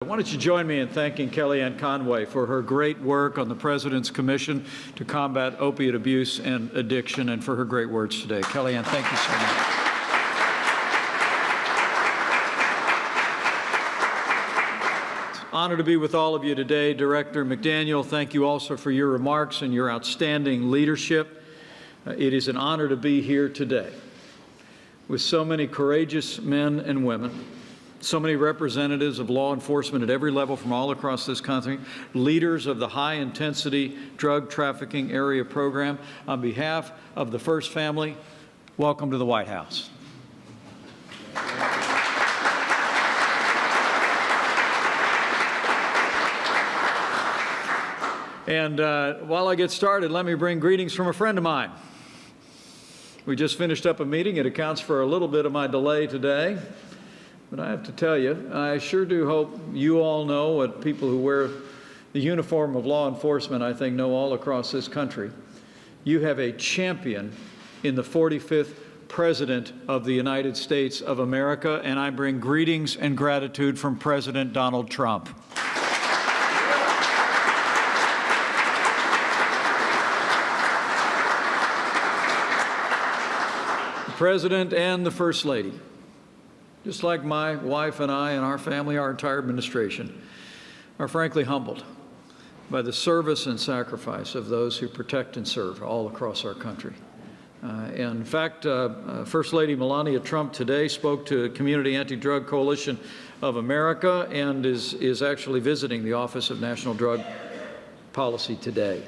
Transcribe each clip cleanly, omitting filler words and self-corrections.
Why don't you join me in thanking Kellyanne Conway for her great work on the President's Commission to combat opiate abuse and addiction, and for her great words today. Kellyanne, thank you so much. It's an honor to be with all of you today. Director McDaniel, thank you also for your remarks and your outstanding leadership. It is an honor to be here today with so many courageous men and women, so many representatives of law enforcement at every level from all across this country, leaders of the high-intensity drug trafficking area program. On behalf of the First Family, welcome to the White House. And while I get started, let me bring greetings from a friend of mine. We just finished up a meeting. It accounts for a little bit of my delay today. But I have to tell you, I sure do hope you all know what people who wear the uniform of law enforcement, I think, know all across this country. You have a champion in the 45th President of the United States of America, and I bring greetings and gratitude from President Donald Trump. The President and the First Lady, just like my wife and I and our family, our entire administration, are frankly humbled by the service and sacrifice of those who protect and serve all across our country. In fact, First Lady Melania Trump today spoke to a Community Anti-Drug Coalition of America and is actually visiting the Office of National Drug Policy today.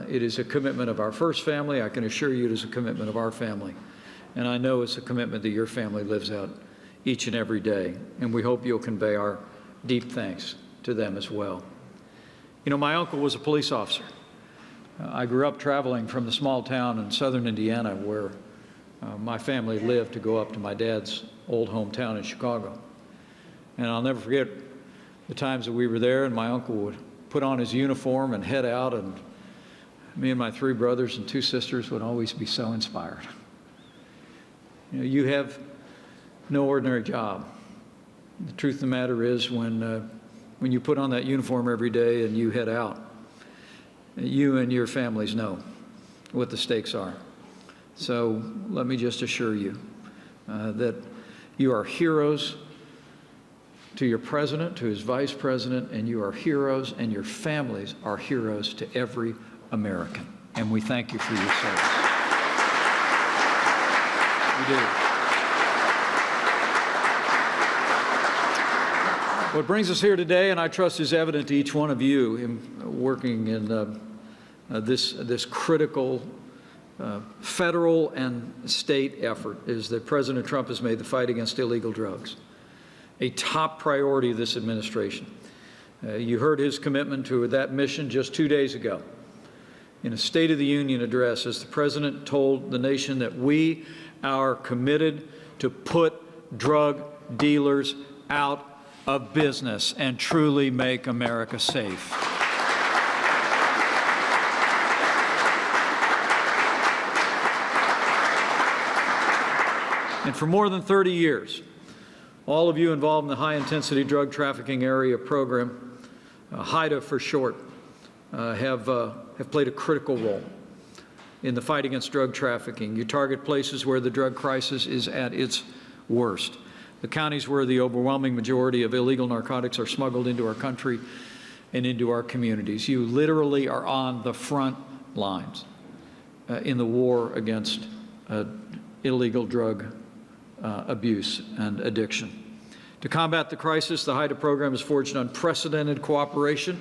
It is a commitment of our First Family. I can assure you it is a commitment of our family. And I know it's a commitment that your family lives out each and every day. And we hope you'll convey our deep thanks to them as well. You know, my uncle was a police officer. I grew up traveling from the small town in southern Indiana where my family lived to go up to my dad's old hometown in Chicago. And I'll never forget the times that we were there and my uncle would put on his uniform and head out, and me and my 3 brothers and 2 sisters would always be so inspired. You know, you have no ordinary job. The truth of the matter is when you put on that uniform every day and you head out, you and your families know what the stakes are. So let me just assure you that you are heroes to your president, to his vice president, and you are heroes, and your families are heroes to every American. And we thank you for your service. We do. What brings us here today, and I trust is evident to each one of you in working in this critical federal and state effort, is that President Trump has made the fight against illegal drugs a top priority of this administration. You heard his commitment to that mission just 2 days ago in a State of the Union address, as the President told the nation that we are committed to put drug dealers out of business and truly make America safe. And for more than 30 years, all of you involved in the high-intensity drug trafficking area program, HIDTA for short, have played a critical role in the fight against drug trafficking. You target places where the drug crisis is at its worst, the counties where the overwhelming majority of illegal narcotics are smuggled into our country and into our communities. You literally are on the front lines in the war against illegal drug abuse and addiction. To combat the crisis, the HIDTA program has forged unprecedented cooperation,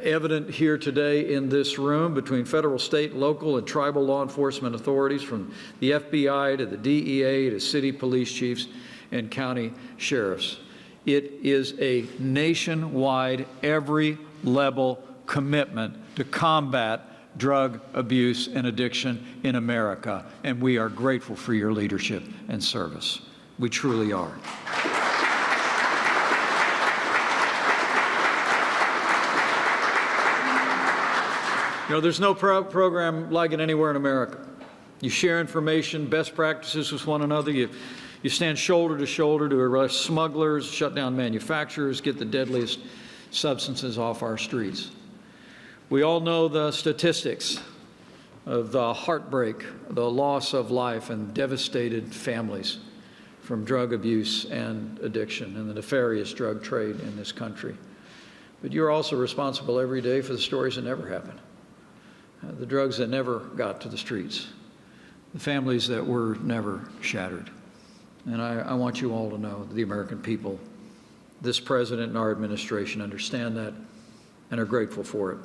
evident here today in this room, between federal, state, local, and tribal law enforcement authorities, from the FBI to the DEA to city police chiefs and county sheriffs. It is a nationwide, every-level commitment to combat drug abuse and addiction in America, and we are grateful for your leadership and service. We truly are. You know, there's no program like it anywhere in America. You share information, best practices with one another. You stand shoulder to shoulder to arrest smugglers, shut down manufacturers, get the deadliest substances off our streets. We all know the statistics of the heartbreak, the loss of life, and devastated families from drug abuse and addiction and the nefarious drug trade in this country. But you're also responsible every day for the stories that never happened, the drugs that never got to the streets, the families that were never shattered. And I want you all to know, the American people, this president and our administration understand that and are grateful for it.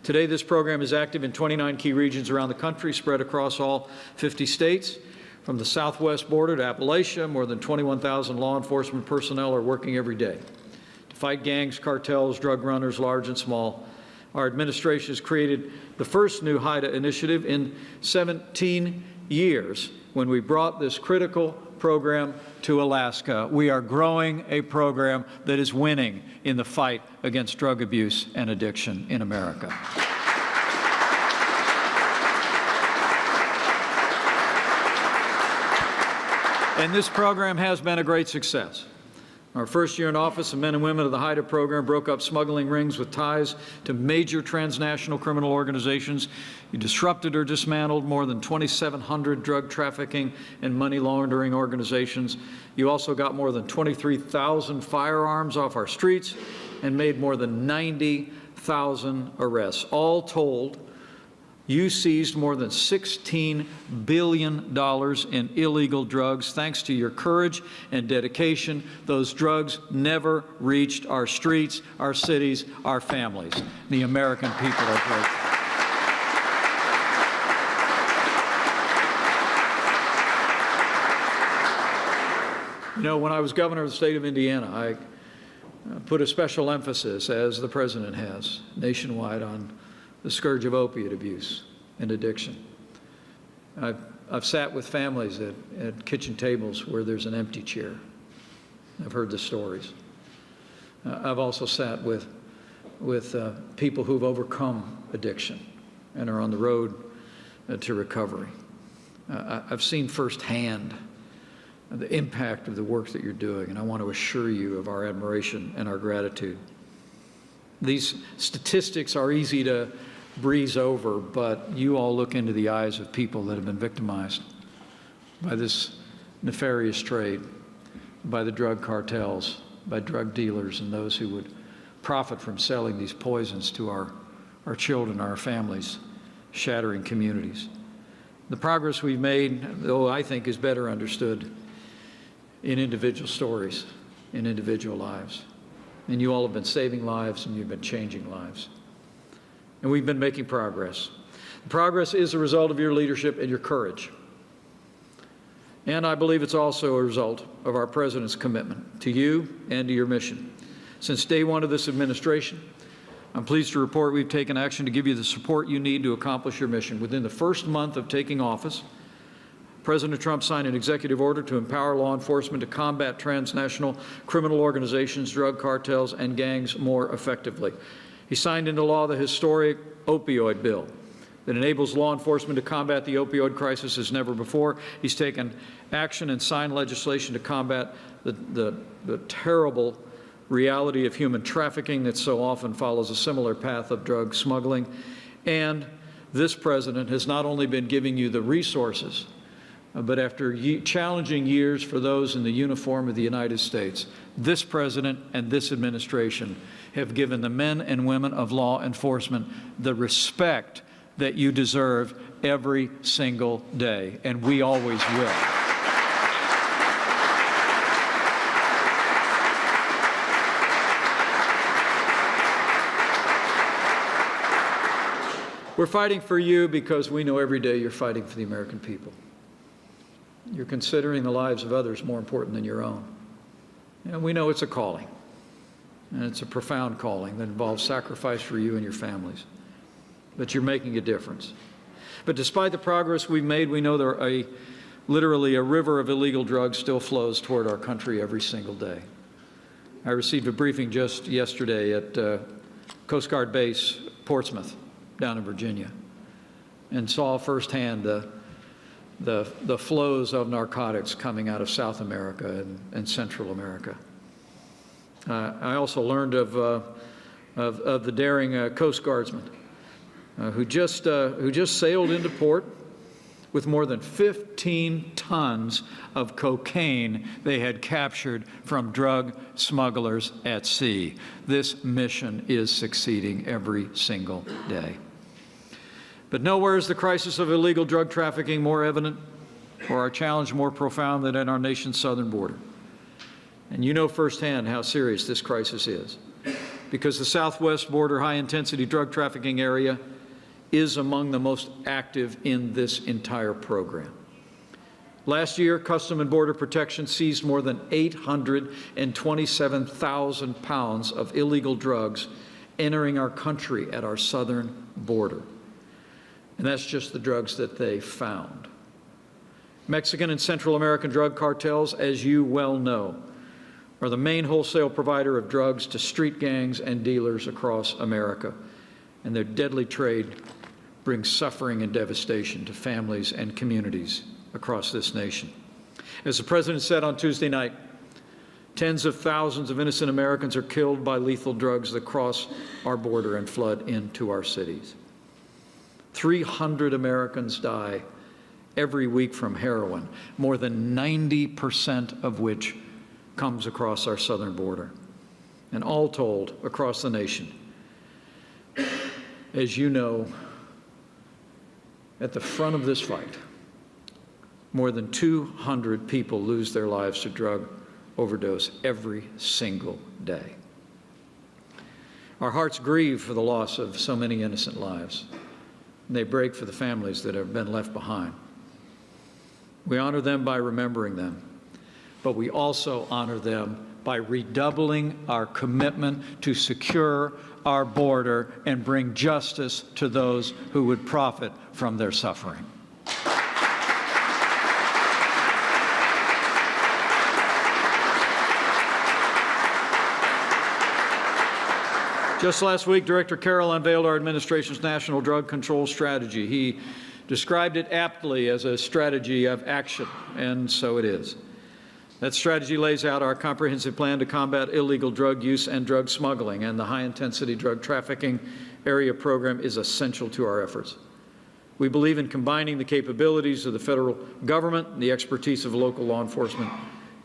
Today, this program is active in 29 key regions around the country, spread across all 50 states. From the southwest border to Appalachia, more than 21,000 law enforcement personnel are working every day to fight gangs, cartels, drug runners, large and small. Our administration has created the first new HIDTA initiative in 17 years when we brought this critical program to Alaska. We are growing a program that is winning in the fight against drug abuse and addiction in America. And this program has been a great success. Our first year in office, the men and women of the HIDTA program broke up smuggling rings with ties to major transnational criminal organizations. You disrupted or dismantled more than 2,700 drug trafficking and money laundering organizations. You also got more than 23,000 firearms off our streets and made more than 90,000 arrests. All told, you seized more than $16 billion in illegal drugs. Thanks to your courage and dedication, those drugs never reached our streets, our cities, our families. The American people are grateful. You know, when I was governor of the state of Indiana, I put a special emphasis, as the president has, nationwide on the scourge of opiate abuse and addiction. I've sat with families at kitchen tables where there's an empty chair. I've heard the stories. I've also sat with people who've overcome addiction and are on the road to recovery. I've seen firsthand the impact of the work that you're doing, and I want to assure you of our admiration and our gratitude. These statistics are easy to breeze over, but you all look into the eyes of people that have been victimized by this nefarious trade, by the drug cartels, by drug dealers, and those who would profit from selling these poisons to our children, our families, shattering communities. The progress we've made, though, I think is better understood in individual stories, in individual lives. And you all have been saving lives, and you've been changing lives. And we've been making progress. The progress is a result of your leadership and your courage. And I believe it's also a result of our president's commitment to you and to your mission. Since day one of this administration, I'm pleased to report we've taken action to give you the support you need to accomplish your mission. Within the first month of taking office, President Trump signed an executive order to empower law enforcement to combat transnational criminal organizations, drug cartels, and gangs more effectively. He signed into law the historic opioid bill that enables law enforcement to combat the opioid crisis as never before. He's taken action and signed legislation to combat the terrible reality of human trafficking that so often follows a similar path of drug smuggling. And this president has not only been giving you the resources, but after challenging years for those in the uniform of the United States, this president and this administration have given the men and women of law enforcement the respect that you deserve every single day, and we always will. We're fighting for you because we know every day you're fighting for the American people. You're considering the lives of others more important than your own. And we know it's a calling, and it's a profound calling that involves sacrifice for you and your families. But you're making a difference. But despite the progress we've made, we know literally a river of illegal drugs still flows toward our country every single day. I received a briefing just yesterday at Coast Guard Base Portsmouth down in Virginia and saw firsthand the the flows of narcotics coming out of South America and Central America. I also learned of the daring Coast Guardsman who just sailed into port with more than 15 tons of cocaine they had captured from drug smugglers at sea. This mission is succeeding every single day. But nowhere is the crisis of illegal drug trafficking more evident or our challenge more profound than at our nation's southern border. And you know firsthand how serious this crisis is, because the southwest border high-intensity drug trafficking area is among the most active in this entire program. Last year, Customs and Border Protection seized more than 827,000 pounds of illegal drugs entering our country at our southern border. And that's just the drugs that they found. Mexican and Central American drug cartels, as you well know, are the main wholesale provider of drugs to street gangs and dealers across America. And their deadly trade brings suffering and devastation to families and communities across this nation. As the President said on Tuesday night, tens of thousands of innocent Americans are killed by lethal drugs that cross our border and flood into our cities. 300 Americans die every week from heroin, more than 90% of which comes across our southern border. And all told, across the nation, as you know, at the front of this fight, more than 200 people lose their lives to drug overdose every single day. Our hearts grieve for the loss of so many innocent lives. They break for the families that have been left behind. We honor them by remembering them, but we also honor them by redoubling our commitment to secure our border and bring justice to those who would profit from their suffering. Just last week, Director Carroll unveiled our administration's national drug control strategy. He described it aptly as a strategy of action, and so it is. That strategy lays out our comprehensive plan to combat illegal drug use and drug smuggling, and the high-intensity drug trafficking area program is essential to our efforts. We believe in combining the capabilities of the federal government and the expertise of local law enforcement.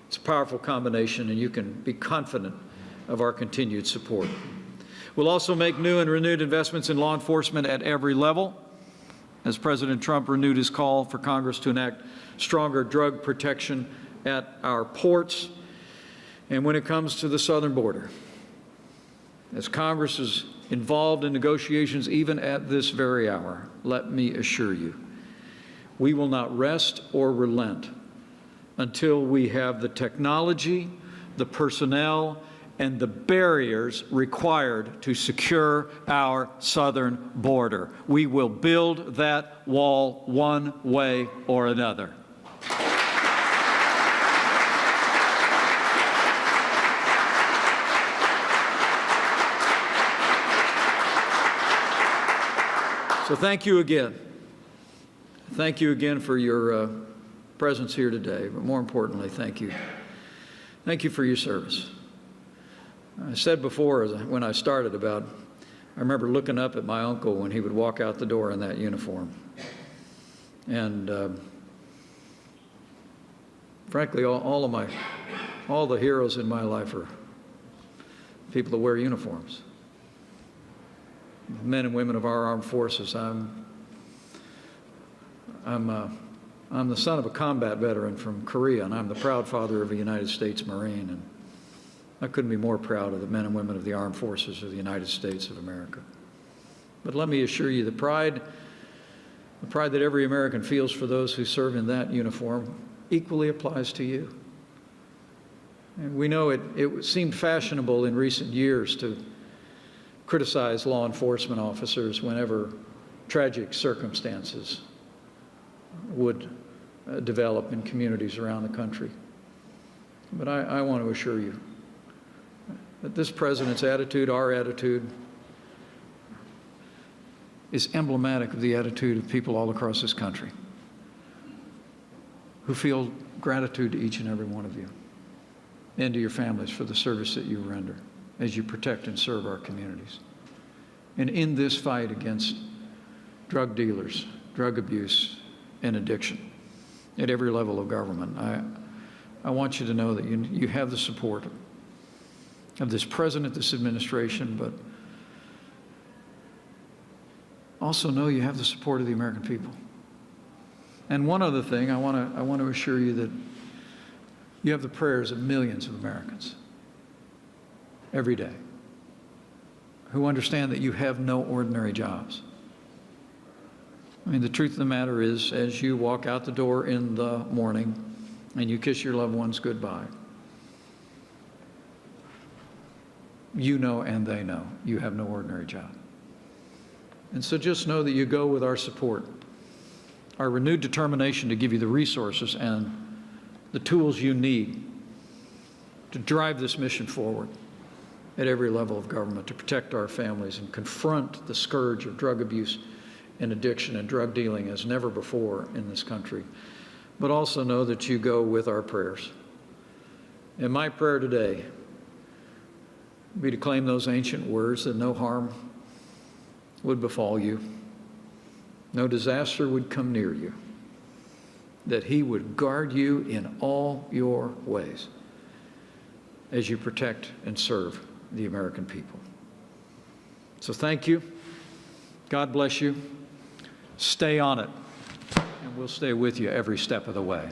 It's a powerful combination, and you can be confident of our continued support. We'll also make new and renewed investments in law enforcement at every level, as President Trump renewed his call for Congress to enact stronger drug protection at our ports and when it comes to the southern border. As Congress is involved in negotiations even at this very hour, let me assure you, we will not rest or relent until we have the technology, the personnel, and the barriers required to secure our southern border. We will build that wall one way or another. So thank you again. Thank you again for your presence here today, but more importantly, thank you. Thank you for your service. I said before when I started I remember looking up at my uncle when he would walk out the door in that uniform. And frankly, all the heroes in my life are people that wear uniforms. Men and women of our armed forces. I'm the son of a combat veteran from Korea, and I'm the proud father of a United States Marine. And I couldn't be more proud of the men and women of the armed forces of the United States of America. But let me assure you, the pride that every American feels for those who serve in that uniform equally applies to you. And we know it seemed fashionable in recent years to criticize law enforcement officers whenever tragic circumstances would develop in communities around the country. But I want to assure you that this President's attitude, our attitude, is emblematic of the attitude of people all across this country. who feel gratitude to each and every one of you and to your families for the service that you render as you protect and serve our communities. And in this fight against drug dealers, drug abuse, and addiction at every level of government, I want you to know that you have the support of this president, this administration, but also know you have the support of the American people. And one other thing, I want to assure you that you have the prayers of millions of Americans every day who understand that you have no ordinary jobs. I mean, the truth of the matter is, as you walk out the door in the morning and you kiss your loved ones goodbye, you know and they know you have no ordinary job. And so just know that you go with our support, our renewed determination to give you the resources and the tools you need to drive this mission forward at every level of government, to protect our families and confront the scourge of drug abuse and addiction and drug dealing as never before in this country. But also know that you go with our prayers. And my prayer today would be to claim those ancient words that no harm would befall you, no disaster would come near you, that He would guard you in all your ways as you protect and serve the American people. So thank you. God bless you. Stay on it, and we'll stay with you every step of the way.